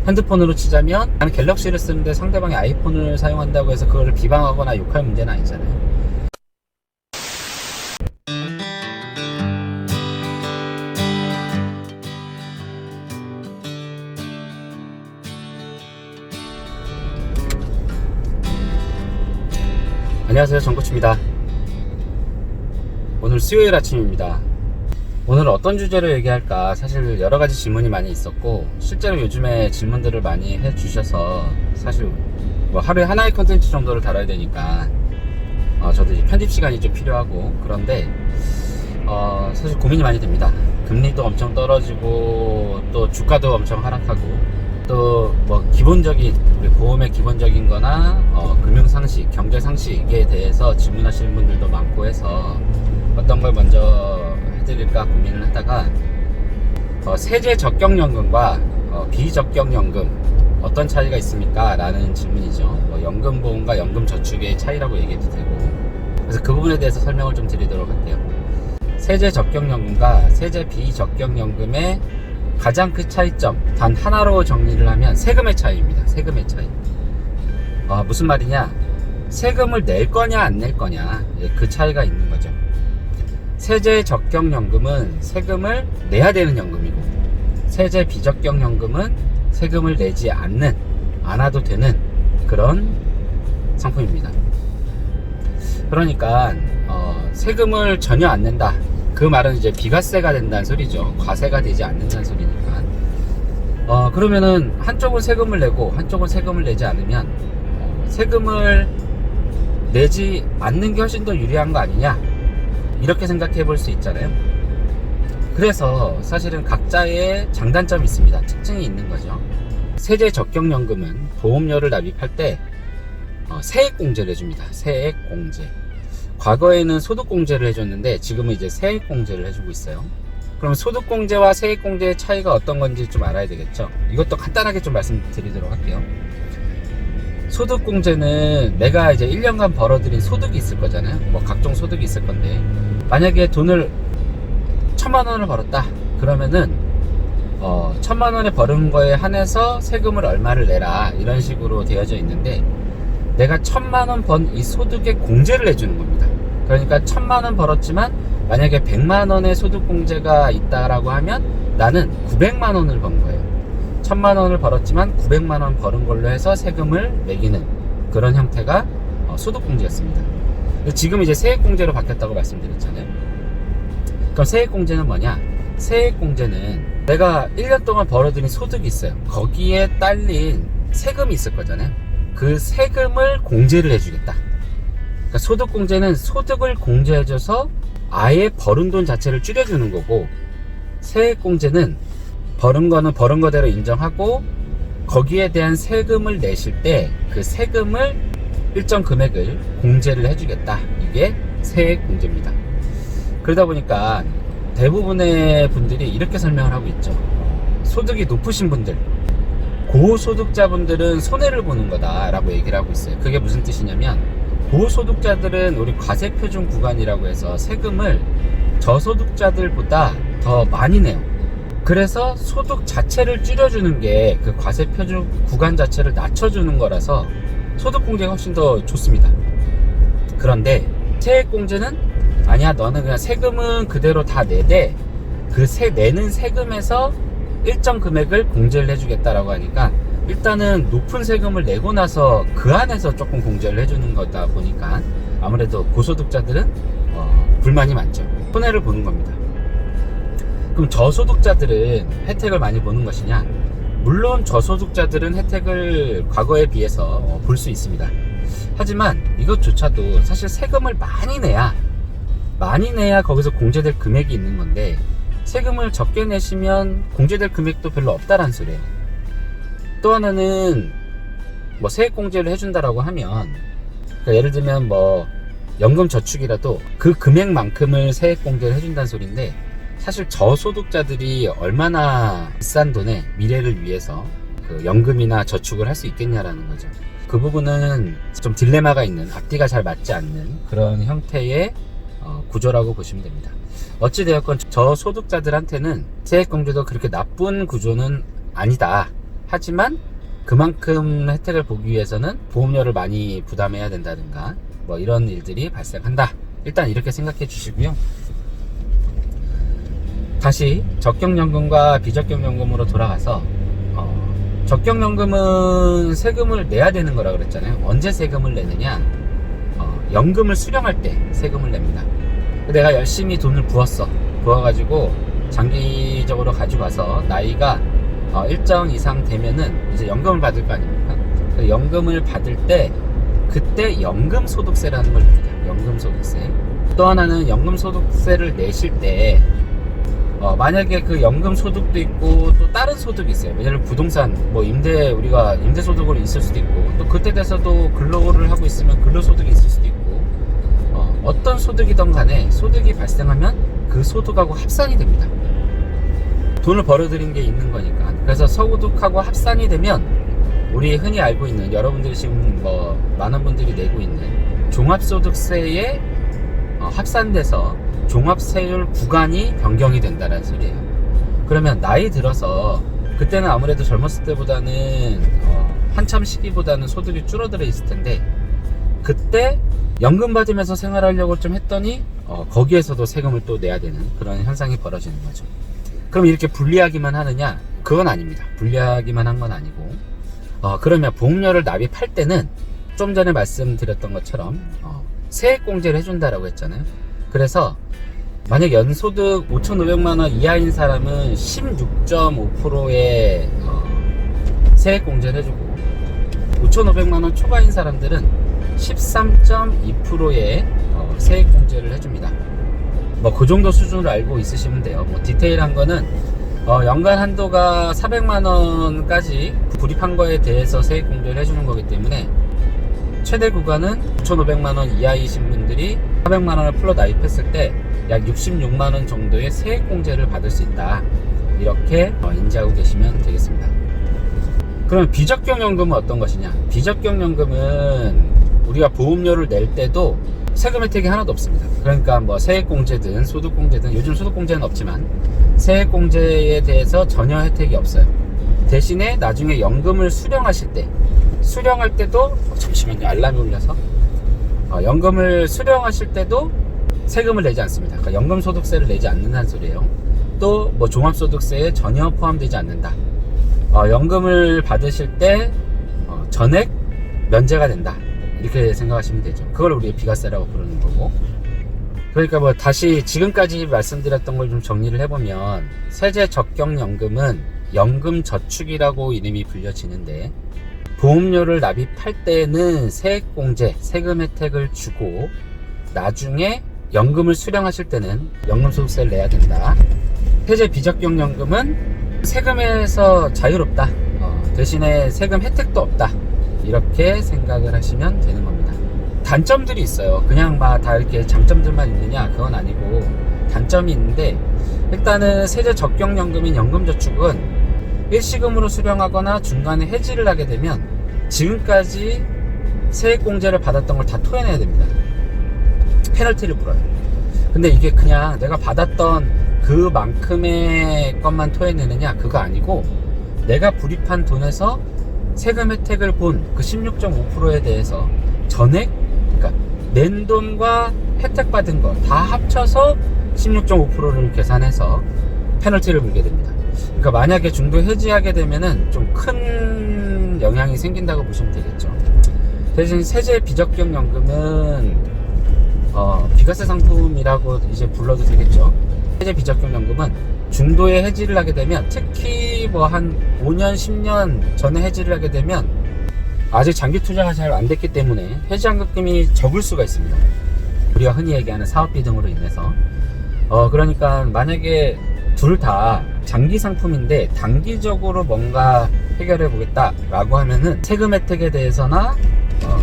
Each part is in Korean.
핸드폰으로 치자면 나는 갤럭시를 쓰는데 상대방이 아이폰을 사용한다고 해서 그거를 비방하거나 욕할 문제는 아니잖아요. 안녕하세요, 정코치입니다. 오늘 수요일 아침입니다. 오늘 어떤 주제로 얘기할까, 사실 여러가지 질문이 많이 있었고, 실제로 요즘에 질문들을 많이 해주셔서 사실 뭐 하루에 하나의 컨텐츠 정도를 다뤄야 되니까 저도 이제 편집 시간이 좀 필요하고, 그런데 사실 고민이 많이 됩니다. 금리도 엄청 떨어지고 또 주가도 엄청 하락하고, 또 뭐 기본적인 우리 보험의 기본적인 거나 금융 상식, 경제 상식에 대해서 질문하시는 분들도 많고 해서 어떤 걸 먼저 해드릴까 고민을 하다가 세제 적격연금과 비적격연금 어떤 차이가 있습니까? 라는 질문이죠. 연금보험과 연금저축의 차이라고 얘기해도 되고, 그래서 그 부분에 대해서 설명을 좀 드리도록 할게요. 세제 적격연금과 세제 비적격연금의 가장 큰 차이점, 단 하나로 정리를 하면 세금의 차이입니다. 세금의 차이. 무슨 말이냐? 세금을 낼 거냐 안 낼 거냐, 그 차이가 있는 거죠. 세제 적격연금은 세금을 내야 되는 연금이고, 세제 비적격연금은 세금을 내지 않아도 되는 그런 상품입니다. 그러니까 세금을 전혀 안 낸다, 그 말은 이제 비과세가 된다는 소리죠. 과세가 되지 않는다는 소리니까. 그러면은 한쪽은 세금을 내고 한쪽은 세금을 내지 않으면 세금을 내지 않는 게 훨씬 더 유리한 거 아니냐, 이렇게 생각해 볼 수 있잖아요. 그래서 사실은 각자의 장단점이 있습니다. 특징이 있는 거죠. 세제 적격연금은 보험료를 납입할 때 세액공제를 해줍니다. 세액공제. 과거에는 소득공제를 해줬는데 지금은 이제 세액공제를 해주고 있어요. 그럼 소득공제와 세액공제의 차이가 어떤 건지 좀 알아야 되겠죠. 이것도 간단하게 좀 말씀드리도록 할게요. 소득공제는 내가 이제 1년간 벌어들인 소득이 있을 거잖아요. 뭐 각종 소득이 있을 건데, 만약에 돈을 1,000만 원을 벌었다 그러면은 1,000만 원에 벌은 거에 한해서 세금을 얼마를 내라, 이런 식으로 되어져 있는데, 내가 1,000만 원 번 이 소득에 공제를 해주는 겁니다. 그러니까 1,000만 원 벌었지만 만약에 100만 원의 소득공제가 있다라고 하면 나는 900만 원을 번 거예요. 1,000만 원을 벌었지만 900만 원 벌은 걸로 해서 세금을 매기는 그런 형태가 소득공제였습니다. 지금 이제 세액공제로 바뀌었다고 말씀드렸잖아요. 그럼 세액공제는 뭐냐? 세액공제는 내가 1년 동안 벌어들인 소득이 있어요. 거기에 딸린 세금이 있을 거잖아요. 그 세금을 공제를 해주겠다. 그러니까 소득공제는 소득을 공제해줘서 아예 벌은 돈 자체를 줄여주는 거고, 세액공제는 벌은 거는 벌은 거대로 인정하고 거기에 대한 세금을 내실 때 그 세금을 일정 금액을 공제를 해주겠다. 이게 세액공제입니다. 그러다 보니까 대부분의 분들이 이렇게 설명을 하고 있죠. 소득이 높으신 분들, 고소득자분들은 손해를 보는 거다 라고 얘기를 하고 있어요. 그게 무슨 뜻이냐면, 고소득자들은 우리 과세표준 구간이라고 해서 세금을 저소득자들보다 더 많이 내요. 그래서 소득 자체를 줄여주는 게 그 과세표준 구간 자체를 낮춰주는 거라서 소득공제가 훨씬 더 좋습니다. 그런데 세액공제는 아니야, 너는 그냥 세금은 그대로 다 내되 그 내는 세금에서 일정 금액을 공제를 해주겠다라고 하니까, 일단은 높은 세금을 내고 나서 그 안에서 조금 공제를 해주는 거다 보니까 아무래도 고소득자들은 불만이 많죠. 손해를 보는 겁니다. 그럼 저소득자들은 혜택을 많이 보는 것이냐? 물론 저소득자들은 혜택을 과거에 비해서 볼 수 있습니다. 하지만 이것조차도 사실 세금을 많이 내야 거기서 공제될 금액이 있는 건데, 세금을 적게 내시면 공제될 금액도 별로 없다라는 소리예요. 또 하나는 뭐 세액공제를 해준다라고 하면, 그러니까 예를 들면 뭐 연금저축이라도 그 금액만큼을 세액공제를 해준다는 소리인데, 사실 저소득자들이 얼마나 비싼 돈에 미래를 위해서 그 연금이나 저축을 할 수 있겠냐라는 거죠. 그 부분은 좀 딜레마가 있는, 앞뒤가 잘 맞지 않는 그런 형태의 구조라고 보시면 됩니다. 어찌되었건 저소득자들한테는 세액공제도 그렇게 나쁜 구조는 아니다. 하지만 그만큼 혜택을 보기 위해서는 보험료를 많이 부담해야 된다든가 뭐 이런 일들이 발생한다. 일단 이렇게 생각해 주시고요. 다시 적격연금과 비적격연금으로 돌아가서 적격연금은 세금을 내야 되는 거라 그랬잖아요. 언제 세금을 내느냐? 연금을 수령할 때 세금을 냅니다. 내가 열심히 돈을 부어가지고 장기적으로 가지고 와서 나이가 일정 이상 되면은 이제 연금을 받을 거 아닙니까? 그 연금을 받을 때 그때 연금소득세라는 걸 냅니다. 연금소득세. 또 하나는 연금소득세를 내실 때 만약에 그 연금소득도 있고 또 다른 소득이 있어요. 예를 들어 부동산 우리가 임대소득으로 있을 수도 있고 또 그때 돼서도 근로를 하고 있으면 근로소득이 있을 수도 있고 어떤 소득이든 간에 소득이 발생하면 그 소득하고 합산이 됩니다. 돈을 벌어들인 게 있는 거니까. 그래서 소득하고 합산이 되면 우리 흔히 알고 있는 여러분들이 지금 많은 분들이 내고 있는 종합소득세에 합산돼서 종합세율 구간이 변경이 된다는 소리예요. 그러면 나이 들어서 그때는 아무래도 젊었을 때보다는 한참 시기보다는 소득이 줄어들어 있을 텐데 그때 연금 받으면서 생활하려고 좀 했더니 거기에서도 세금을 또 내야 되는 그런 현상이 벌어지는 거죠. 그럼 이렇게 불리하기만 하느냐? 그건 아닙니다. 불리하기만 한 건 아니고 그러면 보험료를 납입할 때는 좀 전에 말씀드렸던 것처럼 세액공제를 해준다라고 했잖아요. 그래서 만약 연소득 5,500만원 이하인 사람은 16.5%의 세액공제를 해주고 5,500만원 초과인 사람들은 13.2%의 세액공제를 해줍니다. 그 정도 수준으로 알고 있으시면 돼요. 디테일한 거는 연간 한도가 400만원까지 불입한 거에 대해서 세액공제를 해주는 거기 때문에 최대 구간은 9,500만원 이하이신 분들이 400만원을 풀러 납입했을 때 약 66만원 정도의 세액공제를 받을 수 있다. 이렇게 인지하고 계시면 되겠습니다. 그럼 비적격연금은 어떤 것이냐? 비적격연금은 우리가 보험료를 낼 때도 세금 혜택이 하나도 없습니다. 그러니까 세액공제든 소득공제든 요즘 소득공제는 없지만 세액공제에 대해서 전혀 혜택이 없어요. 대신에 나중에 연금을 수령하실 때도 잠시만요, 알람이 울려서 연금을 수령하실 때도 세금을 내지 않습니다. 그러니까 연금소득세를 내지 않는다는 소리예요. 또 종합소득세에 전혀 포함되지 않는다. 연금을 받으실 때 전액 면제가 된다. 이렇게 생각하시면 되죠. 그걸 우리 비과세라고 부르는 거고. 그러니까 다시 지금까지 말씀드렸던 걸 좀 정리를 해보면 세제적격연금은 연금저축이라고 이름이 불려지는데 보험료를 납입할 때는 세액공제, 세금 혜택을 주고 나중에 연금을 수령하실 때는 연금소득세를 내야 된다. 세제 비적격연금은 세금에서 자유롭다. 대신에 세금 혜택도 없다. 이렇게 생각을 하시면 되는 겁니다. 단점들이 있어요. 그냥 다 이렇게 장점들만 있느냐? 그건 아니고 단점이 있는데 일단은 세제 적격연금인 연금저축은 일시금으로 수령하거나 중간에 해지를 하게 되면 지금까지 세액공제를 받았던 걸 다 토해내야 됩니다. 페널티를 물어요. 근데 이게 그냥 내가 받았던 그만큼의 것만 토해내느냐? 그거 아니고 내가 불입한 돈에서 세금 혜택을 본 그 16.5%에 대해서 전액, 그러니까 낸 돈과 혜택 받은 거 다 합쳐서 16.5%를 계산해서 페널티를 물게 됩니다. 그러니까 만약에 중도 해지하게 되면은 좀 큰 영향이 생긴다고 보시면 되겠죠. 대신 세제 비적격연금은 비과세 상품이라고 이제 불러도 되겠죠. 세제 비적격연금은 중도에 해지를 하게 되면 특히 한 5년, 10년 전에 해지를 하게 되면 아직 장기 투자가 잘 안 됐기 때문에 해지환급금이 적을 수가 있습니다. 우리가 흔히 얘기하는 사업비 등으로 인해서 그러니까 만약에 둘 다 장기 상품인데 단기적으로 뭔가 해결해 보겠다 라고 하면은 세금 혜택에 대해서나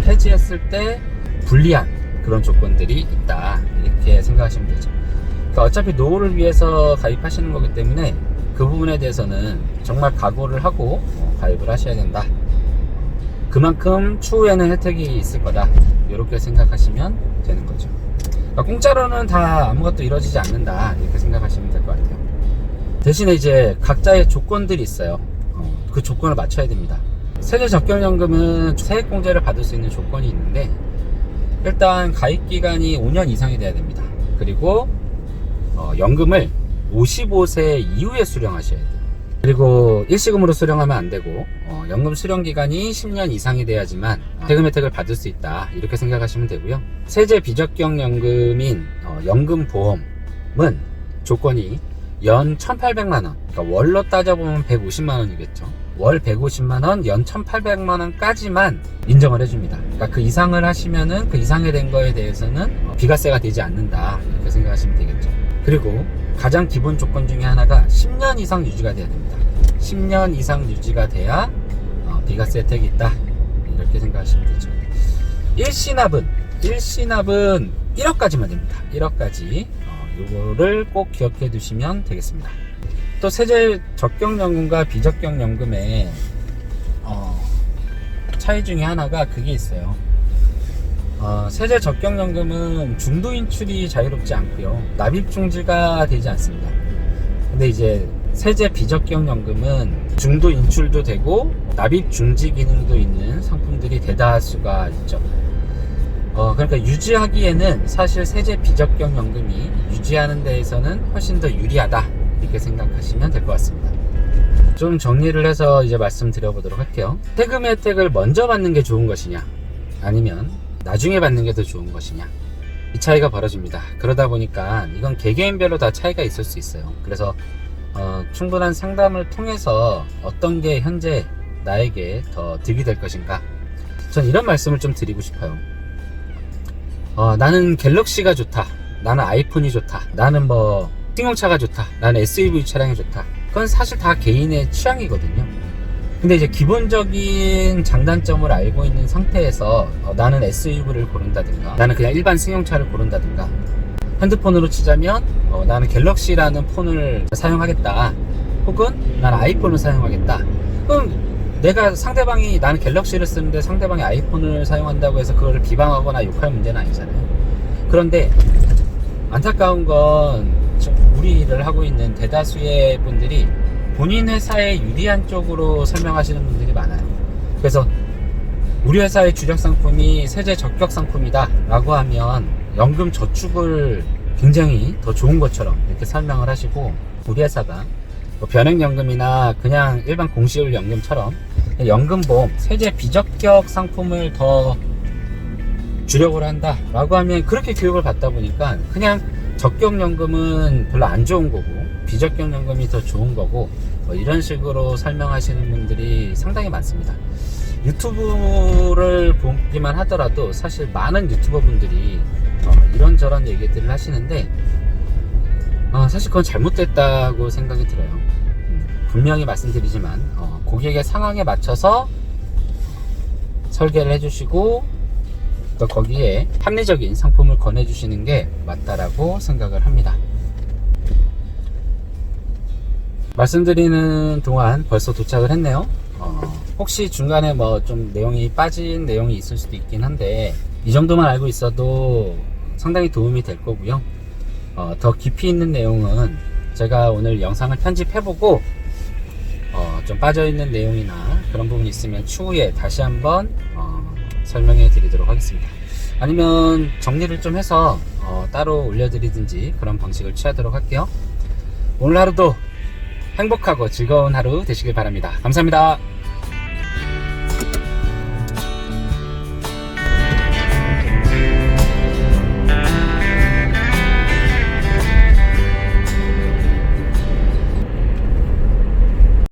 해지했을 때 불리한 그런 조건들이 있다 이렇게 생각하시면 되죠. 그러니까 어차피 노후를 위해서 가입하시는 거기 때문에 그 부분에 대해서는 정말 각오를 하고 가입을 하셔야 된다. 그만큼 추후에는 혜택이 있을 거다 이렇게 생각하시면 되는 거죠. 그러니까 공짜로는 다 아무것도 이루어지지 않는다 이렇게 생각하시면 될 것 같아요. 대신에 이제 각자의 조건들이 있어요. 그 조건을 맞춰야 됩니다. 세제 적격연금은 세액공제를 받을 수 있는 조건이 있는데, 일단 가입기간이 5년 이상이 돼야 됩니다. 그리고 연금을 55세 이후에 수령하셔야 돼요. 그리고 일시금으로 수령하면 안 되고, 연금 수령 기간이 10년 이상이 돼야지만 세금 혜택을 받을 수 있다, 이렇게 생각하시면 되고요. 세제 비적격 연금인 연금보험은 조건이 연 1,800만원, 그러니까 월로 따져보면 150만원이겠죠. 월 150만원, 연 1,800만원까지만 인정을 해줍니다. 그러니까 그 이상을 하시면은, 그 이상이 된 거에 대해서는 비과세가 되지 않는다, 이렇게 생각하시면 되겠죠. 그리고 가장 기본 조건 중에 하나가 10년 이상 유지가 돼야 됩니다. 10년 이상 유지가 돼야 비과세 혜택이 있다, 이렇게 생각하시면 되죠. 일시납은 1억까지만 됩니다. 1억까지. 요거를 꼭 기억해 두시면 되겠습니다. 또 세제 적격연금과 비적격연금의 차이 중에 하나가 그게 있어요. 세제 적격연금은 중도 인출이 자유롭지 않고요, 납입 중지가 되지 않습니다. 근데 이제 세제 비적격연금은 중도 인출도 되고 납입 중지 기능도 있는 상품들이 대다수가 있죠. 그러니까 유지하기에는 사실 세제 비적격연금이 유지하는 데에서는 훨씬 더 유리하다, 이렇게 생각하시면 될 것 같습니다. 좀 정리를 해서 이제 말씀드려보도록 할게요. 세금 혜택을 먼저 받는 게 좋은 것이냐, 아니면 나중에 받는 게 더 좋은 것이냐, 이 차이가 벌어집니다. 그러다 보니까 이건 개개인별로 다 차이가 있을 수 있어요. 그래서 충분한 상담을 통해서 어떤 게 현재 나에게 더 득이 될 것인가, 전 이런 말씀을 좀 드리고 싶어요. 나는 갤럭시가 좋다, 나는 아이폰이 좋다, 나는 뭐 승용차가 좋다, 나는 SUV 차량이 좋다, 그건 사실 다 개인의 취향이거든요. 근데 이제 기본적인 장단점을 알고 있는 상태에서 나는 SUV를 고른다든가, 나는 그냥 일반 승용차를 고른다든가, 핸드폰으로 치자면 나는 갤럭시라는 폰을 사용하겠다, 혹은 나는 아이폰을 사용하겠다. 그럼 내가 상대방이, 나는 갤럭시를 쓰는데 상대방이 아이폰을 사용한다고 해서 그거를 비방하거나 욕할 문제는 아니잖아요. 그런데 안타까운 건 우리 일을 하고 있는 대다수의 분들이 본인 회사에 유리한 쪽으로 설명하시는 분들이 많아요. 그래서 우리 회사의 주력 상품이 세제 적격 상품이다 라고 하면 연금 저축을 굉장히 더 좋은 것처럼 이렇게 설명을 하시고, 우리 회사가 뭐 변액연금이나 그냥 일반 공시율 연금처럼 연금보험, 세제 비적격 상품을 더 주력을 한다 라고 하면, 그렇게 교육을 받다 보니까 그냥 적격연금은 별로 안 좋은 거고 비적격연금이 더 좋은 거고, 뭐 이런 식으로 설명하시는 분들이 상당히 많습니다. 유튜브를 보기만 하더라도 사실 많은 유튜버 분들이 이런저런 얘기들을 하시는데, 사실 그건 잘못됐다고 생각이 들어요. 분명히 말씀드리지만 고객의 상황에 맞춰서 설계를 해주시고, 또 거기에 합리적인 상품을 권해주시는 게 맞다라고 생각을 합니다. 말씀드리는 동안 벌써 도착을 했네요. 혹시 중간에 뭐 좀 내용이 빠진 내용이 있을 수도 있긴 한데, 이 정도만 알고 있어도 상당히 도움이 될 거고요. 더 깊이 있는 내용은 제가 오늘 영상을 편집해보고 좀 빠져있는 내용이나 그런 부분이 있으면 추후에 다시 한번 설명해 드리도록 하겠습니다. 아니면 정리를 좀 해서 따로 올려드리든지 그런 방식을 취하도록 할게요. 오늘 하루도 행복하고 즐거운 하루 되시길 바랍니다. 감사합니다.